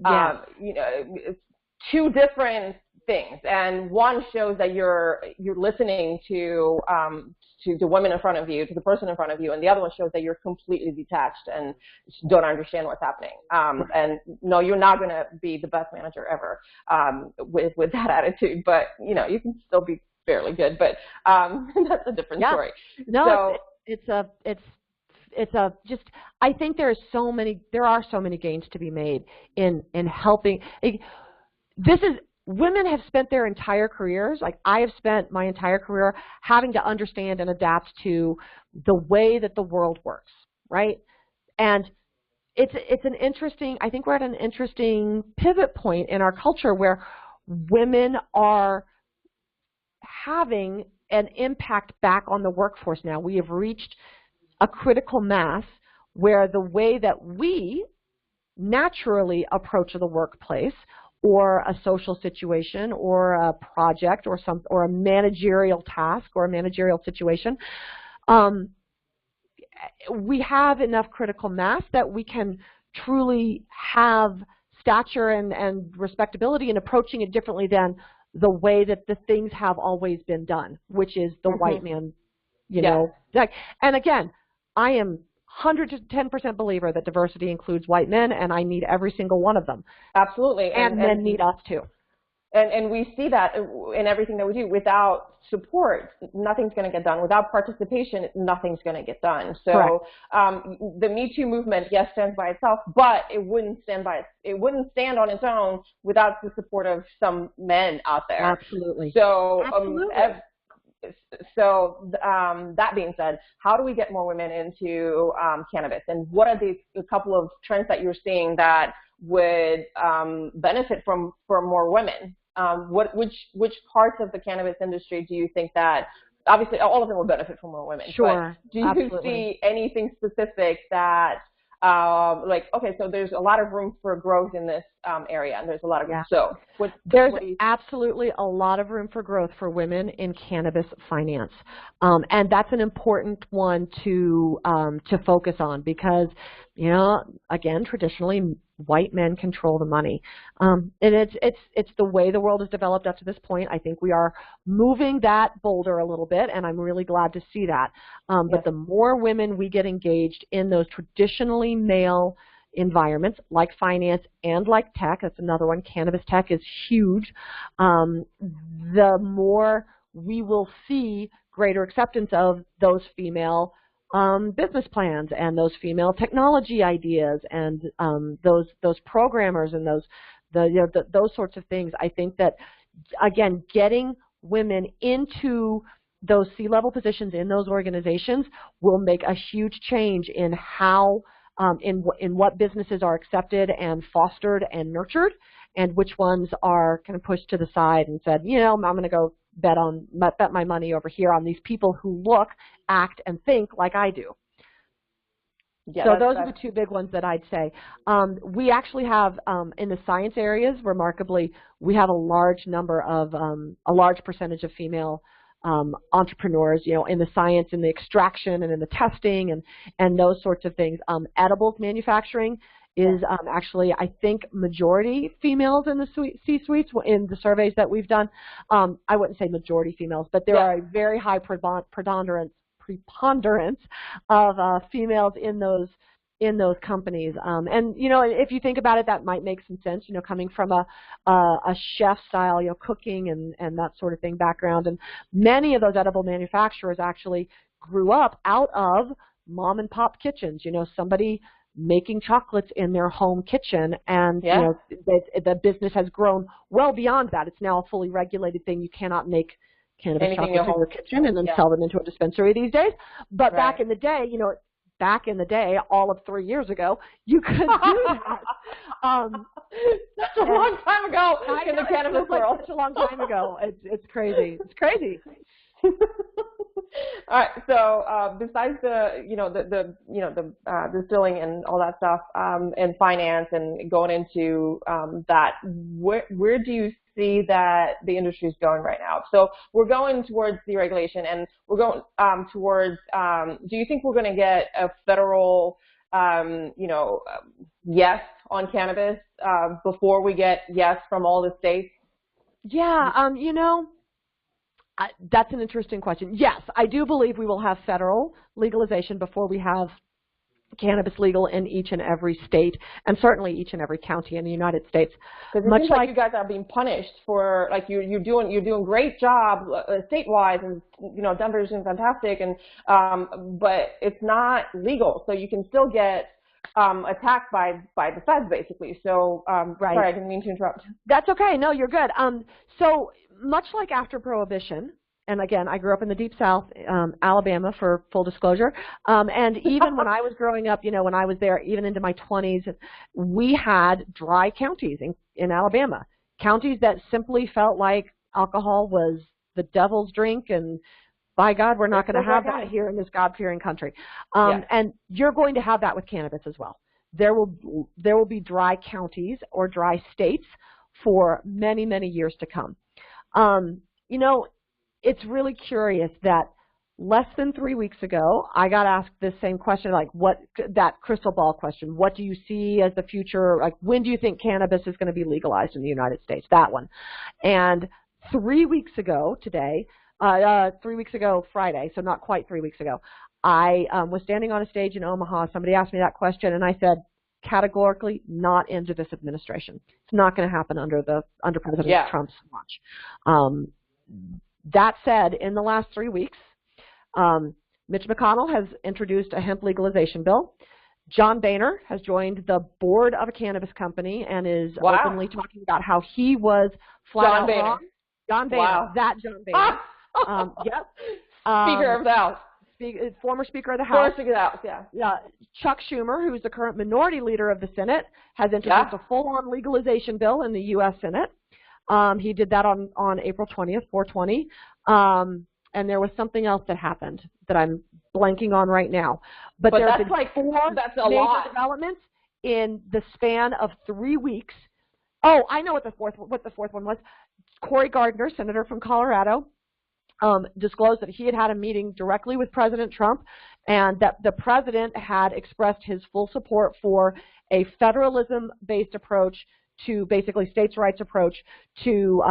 Yes. It's two different things, and one shows that you're listening to the women in front of you, to the person in front of you, and the other one shows that you're completely detached and don't understand what's happening. And no, you're not going to be the best manager ever with that attitude, but you can still be fairly good, but that's a different story. No, so, I think there are so many gains to be made in helping. Women have spent their entire careers, like I have spent my entire career, having to understand and adapt to the way that the world works, right? And it's an interesting, I think we're at an interesting pivot point in our culture where women are having an impact back on the workforce now. We have reached a critical mass where the way that we naturally approach the workplace or a social situation or a project or a managerial task or a managerial situation, we have enough critical mass that we can truly have stature and respectability in approaching it differently than the way that the things have always been done, which is the white man, and again, I am 110% believer that diversity includes white men, and I need every single one of them. Absolutely. And men need us too. And we see that in everything that we do. Without support, nothing's going to get done. Without participation, nothing's going to get done. So the Me Too movement, yes, stands by itself, but it wouldn't stand on its own without the support of some men out there. Absolutely. So that being said, how do we get more women into cannabis, and what are a couple of trends that you're seeing that would benefit from more women? Which parts of the cannabis industry do you think that, obviously all of them will benefit from more women? Sure. But do you see anything specific that okay, so there's a lot of room for growth in this area, and there's a lot of there's absolutely a lot of room for growth for women in cannabis finance, and that's an important one to focus on because again, traditionally white men control the money, and it's the way the world has developed up to this point. I think we are moving that boulder a little bit, and I'm really glad to see that. But the more women we get engaged in those traditionally male environments like finance and like tech, that's another one, cannabis tech is huge, the more we will see greater acceptance of those female business plans and those female technology ideas and those programmers and those sorts of things. I think that, again, getting women into those C-level positions in those organizations will make a huge change in how in what businesses are accepted and fostered and nurtured, and which ones are kind of pushed to the side and said, I'm going to go bet my money over here on these people who look, act, and think like I do. Yeah, so those are the two big ones that I'd say. We actually have, in the science areas, remarkably, we have a large number of, a large percentage of female entrepreneurs, in the science, in the extraction, and in the testing, and those sorts of things. Edibles manufacturing is actually, I think, majority females in the C-suites in the surveys that we've done. I wouldn't say majority females, but there are a very high preponderance of females in those companies. And if you think about it, that might make some sense. Coming from a chef style, cooking and that sort of thing background, and many of those edible manufacturers actually grew up out of mom and pop kitchens. Somebody making chocolates in their home kitchen, and the business has grown well beyond that. It's now a fully regulated thing. You cannot make cannabis chocolates in your kitchen and then sell them into a dispensary these days. But back in the day, all of 3 years ago, you could do that. That's a long time ago in the cannabis world. Such a long time ago. It's crazy. It's crazy. All right. So besides the distilling and all that stuff, and finance and going into that, where do you see that the industry is going right now? So we're going towards deregulation, and we're going towards. Do you think we're going to get a federal, yes on cannabis before we get yes from all the states? Yeah. That's an interesting question. Yes, I do believe we will have federal legalization before we have cannabis legal in each and every state, and certainly each and every county in the United States. Because it seems like you guys are being punished for, like, you're doing great job statewide, and Denver's doing fantastic, and but it's not legal, so you can still get attacked by the feds, basically. So sorry, I didn't mean to interrupt. That's okay. No, you're good. So much like after Prohibition, and again, I grew up in the Deep South, Alabama, for full disclosure, and even when I was growing up, when I was there, even into my 20s, we had dry counties in Alabama, counties that simply felt like alcohol was the devil's drink, and by God, we're not going to have that here in this God-fearing country. And you're going to have that with cannabis as well. There will be dry counties or dry states for many, many years to come. It's really curious that less than 3 weeks ago, I got asked this same question, like that crystal ball question. What do you see as the future? Like, when do you think cannabis is going to be legalized in the United States? That one. And 3 weeks ago today, 3 weeks ago Friday, so not quite 3 weeks ago, I was standing on a stage in Omaha. Somebody asked me that question, and I said, categorically, not into this administration. It's not going to happen under President Trump's watch. That said, in the last 3 weeks, Mitch McConnell has introduced a hemp legalization bill. John Boehner has joined the board of a cannabis company and is openly talking about how he was flat out wrong. John Boehner, that John Boehner. Yep. Speaker of the House. Former Speaker of the House. Speaker of the House, yeah. Chuck Schumer, who's the current minority leader of the Senate, has introduced a full-on legalization bill in the U.S. Senate. He did that on April 20th, 4/20. And there was something else that happened that I'm blanking on right now. But there have been like four major developments in the span of 3 weeks. Oh, I know what the fourth one was. Cory Gardner, senator from Colorado, disclosed that he had had a meeting directly with President Trump, and that the president had expressed his full support for a federalism-based approach to basically states' rights approach to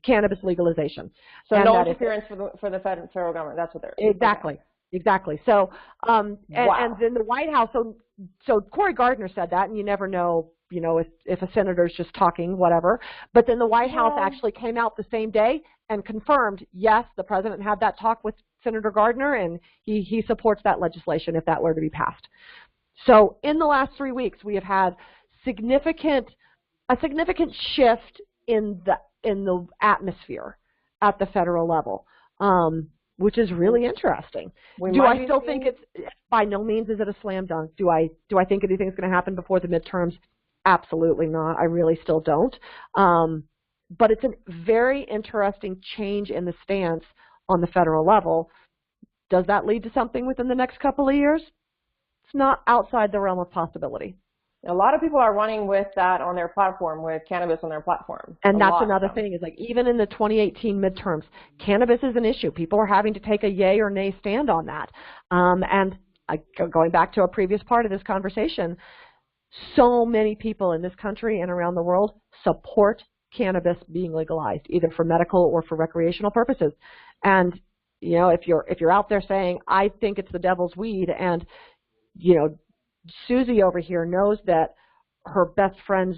cannabis legalization. So and no interference for the federal government. That's what they're exactly. So and then the White House. So Cory Gardner said that, and you never know, if a senator's just talking, whatever. But then the White House actually came out the same day and confirmed, yes, the president had that talk with Senator Gardner, and he supports that legislation if that were to be passed. So in the last 3 weeks, we have had a significant shift in the atmosphere at the federal level, which is really interesting. Do I still think it's, by no means is it a slam dunk? Do I think anything's going to happen before the midterms? Absolutely not. I really still don't. But it's a very interesting change in the stance on the federal level. Does that lead to something within the next couple of years? It's not outside the realm of possibility. A lot of people are running with that on their platform, with cannabis on their platform. And that's another thing, is like even in the 2018 midterms, cannabis is an issue. People are having to take a yay or nay stand on that. Going back to a previous part of this conversation, so many people in this country and around the world support cannabis being legalized, either for medical or for recreational purposes. And you know, if you're out there saying, I think it's the devil's weed, and you know, Susie over here knows that her best friend's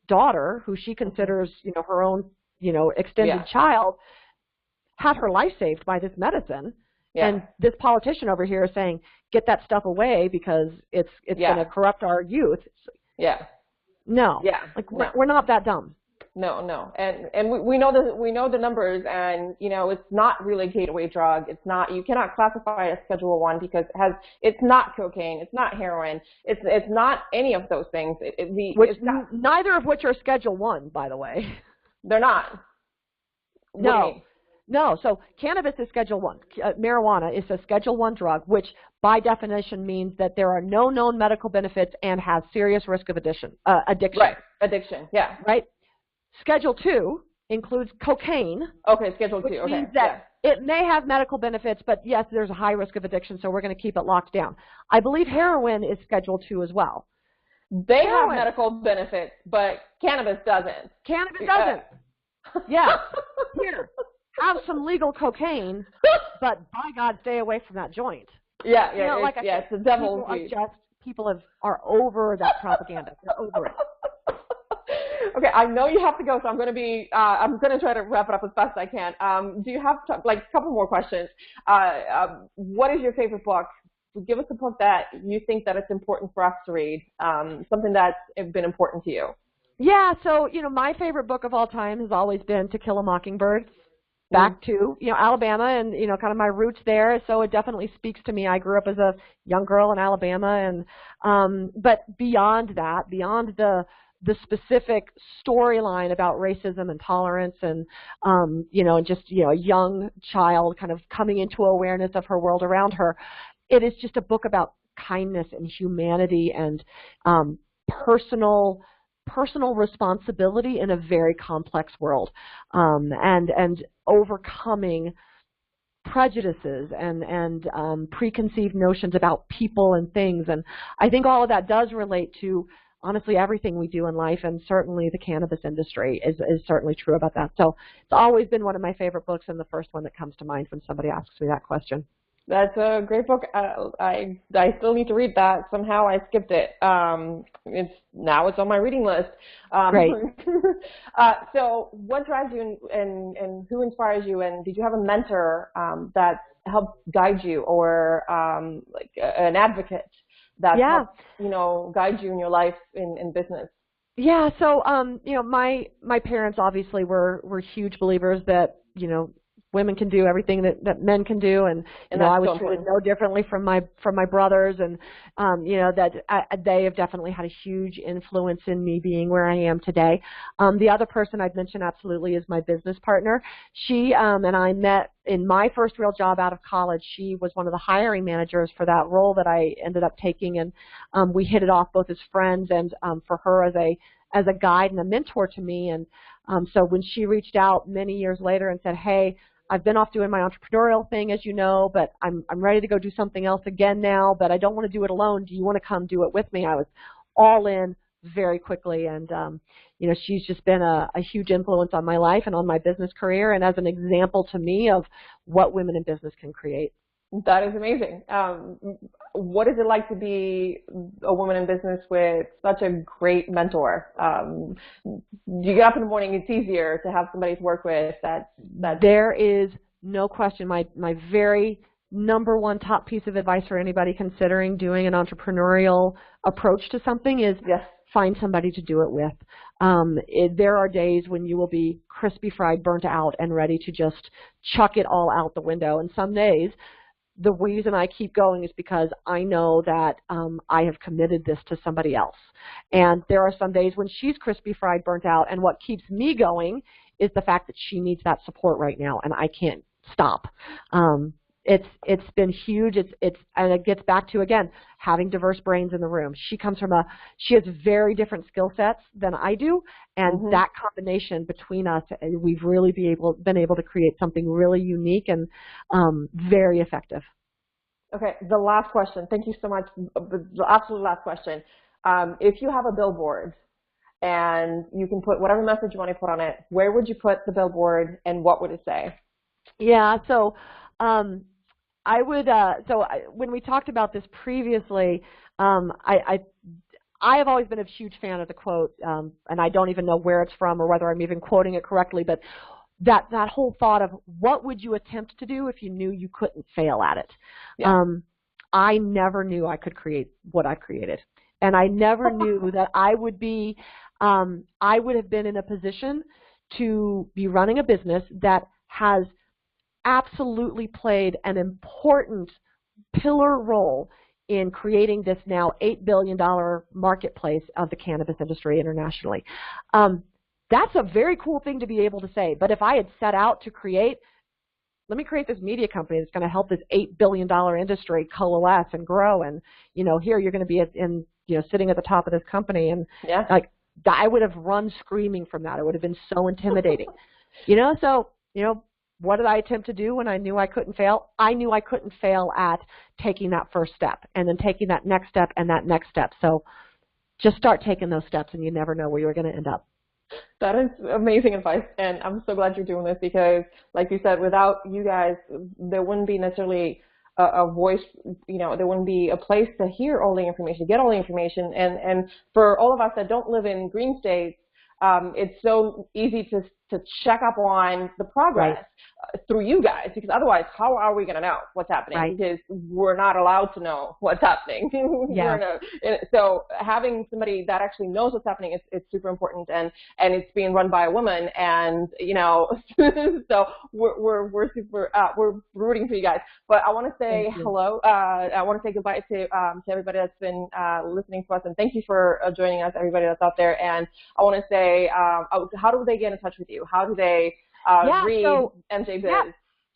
daughter, who she considers, you know, her own, you know, extended child, had her life saved by this medicine. And this politician over here is saying, get that stuff away because it's going to corrupt our youth. No. Like we're not that dumb. No. And we know the numbers, and you know, it's not really a gateway drug. It's not, you cannot classify it as Schedule 1 because it's not cocaine, it's not heroin, it's not any of those things. Neither of which are Schedule 1, by the way. They're not. No, so cannabis is Schedule 1. Marijuana is a Schedule 1 drug, which by definition means that there are no known medical benefits and has serious risk of addiction. Right, addiction, Right? Schedule 2 includes cocaine. Okay, Schedule 2, which means that it may have medical benefits, but yes, there's a high risk of addiction, so we're going to keep it locked down. I believe heroin is Schedule 2 as well. They have medical benefits, but cannabis doesn't. Cannabis doesn't. Here, have some legal cocaine, but by God, stay away from that joint. It's the devil's weed. People are over that propaganda. They're over it. Okay, I know you have to go, so I'm going to try to wrap it up as fast as I can. Do you have a couple more questions? What is your favorite book? Give us a book that you think that it's important for us to read, something that's been important to you. Yeah, so, you know, my favorite book of all time has always been To Kill a Mockingbird. Back to, you know, Alabama and, you know, kind of my roots there. So it definitely speaks to me. I grew up as a young girl in Alabama, and but beyond that, beyond the specific storyline about racism and tolerance and, you know, and just, you know, a young child kind of coming into awareness of her world around her, it is just a book about kindness and humanity and personal responsibility in a very complex world, and overcoming prejudices and preconceived notions about people and things. And I think all of that does relate to, honestly, everything we do in life, and certainly the cannabis industry is certainly true about that. So it's always been one of my favorite books, and the first one that comes to mind when somebody asks me that question. That's a great book. I still need to read that. Somehow I skipped it. It's on my reading list. Great. So what drives you and who inspires you? And did you have a mentor that helped guide you, or like an advocate that helped, you know, guide you in your life in business? Yeah. So you know, my parents obviously were huge believers that, you know, women can do everything that men can do, and you know, I was treated no differently from my brothers, and you know, that they have definitely had a huge influence in me being where I am today. The other person I'd mention absolutely is my business partner. She and I met in my first real job out of college. She was one of the hiring managers for that role that I ended up taking, and we hit it off both as friends and for her as a guide and a mentor to me. And so when she reached out many years later and said, hey, I've been off doing my entrepreneurial thing, as you know, but I'm ready to go do something else again now, but I don't want to do it alone. Do you want to come do it with me? I was all in very quickly, and you know, she's just been a huge influence on my life and on my business career, and as an example to me of what women in business can create. That is amazing. What is it like to be a woman in business with such a great mentor? You get up in the morning, it's easier to have somebody to work with. There is no question. My very number one top piece of advice for anybody considering doing an entrepreneurial approach to something is find somebody to do it with. There are days when you will be crispy fried, burnt out, and ready to just chuck it all out the window. And some days, the reason I keep going is because I know that I have committed this to somebody else. And there are some days when she's crispy fried, burnt out, and what keeps me going is the fact that she needs that support right now, and I can't stop. It's been huge. And it gets back to, again, having diverse brains in the room. She has very different skill sets than I do, and that combination between us, we've really been able to create something really unique and very effective. Okay, the last question. Thank you so much. The absolute last question. If you have a billboard and you can put whatever message you want to put on it, where would you put the billboard and what would it say? Yeah, so I would. When we talked about this previously, I have always been a huge fan of the quote, and I don't even know where it's from or whether I'm even quoting it correctly, but that whole thought of what would you attempt to do if you knew you couldn't fail at it. Yeah. I never knew I could create what I created, and I never knew that I would have been in a position to be running a business that has absolutely played an important pillar role in creating this now $8 billion marketplace of the cannabis industry internationally. That's a very cool thing to be able to say. But if I had set out to let me create this media company that's going to help this $8 billion industry coalesce and grow, and here you're going to be sitting at the top of this company, and I would have run screaming from that. It would have been so intimidating. What did I attempt to do when I knew I couldn't fail? I knew I couldn't fail at taking that first step and then taking that next step and that next step. So just start taking those steps, and you never know where you're going to end up. That is amazing advice, and I'm so glad you're doing this because, like you said, without you guys, there wouldn't be necessarily a voice, there wouldn't be a place to hear all the information, get all the information, and for all of us that don't live in green states, it's so easy to check up on the progress through you guys, because otherwise, how are we going to know what's happening? Right. Because we're not allowed to know what's happening. Yeah. So having somebody that actually knows what's happening is super important, and it's being run by a woman, and so we're rooting for you guys. But I want to say hello. I want to say goodbye to everybody that's been listening to us, and thank you for joining us, everybody that's out there. And I want to say, how do they get in touch with you? How do they read MJ Biz? Yeah.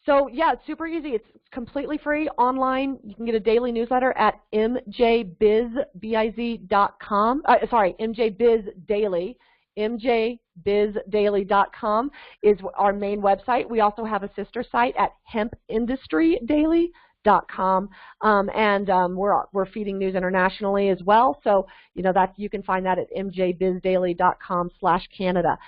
So, it's super easy. It's completely free online. You can get a daily newsletter at MJBizDaily.com. MJBizDaily. MJBizDaily.com is our main website. We also have a sister site at hempindustrydaily.com, and we're feeding news internationally as well. So you can find that at MJBizDaily.com/Canada.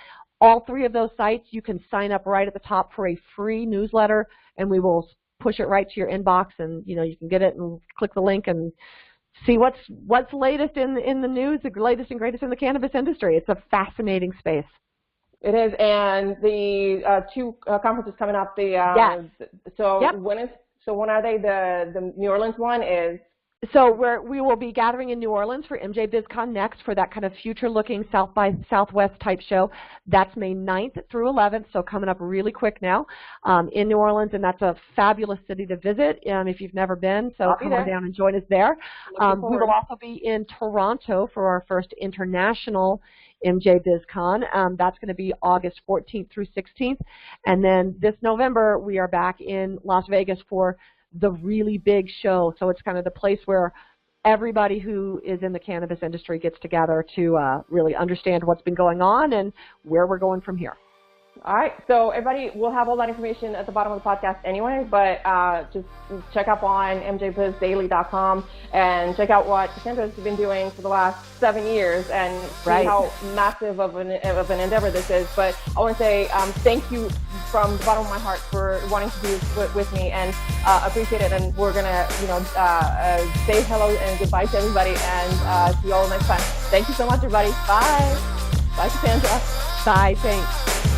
All three of those sites, you can sign up right at the top for a free newsletter, and we will push it right to your inbox, and you can get it and click the link and see what's latest in the news, the latest and greatest in the cannabis industry. It's a fascinating space. It is, and the two conferences coming up. When are they? The New Orleans one is. So we will be gathering in New Orleans for MJBizCon next for that kind of future-looking South by Southwest type show. That's May 9th through 11th, so coming up really quick now in New Orleans, and that's a fabulous city to visit if you've never been. So come on down and join us there. We will also be in Toronto for our first international MJBizCon. That's going to be August 14th through 16th, and then this November we are back in Las Vegas for the really big show. So it's kind of the place where everybody who is in the cannabis industry gets together to really understand what's been going on and where we're going from here. All right, so everybody, we'll have all that information at the bottom of the podcast anyway, but just check up on MJBizDaily.com and check out what Cassandra has been doing for the last 7 years and see how massive of an endeavor this is. But I want to say thank you from the bottom of my heart for wanting to do this with me, and appreciate it. And we're going to, say hello and goodbye to everybody, and see you all next time. Thank you so much, everybody. Bye. Bye, Cassandra. Bye. Thanks.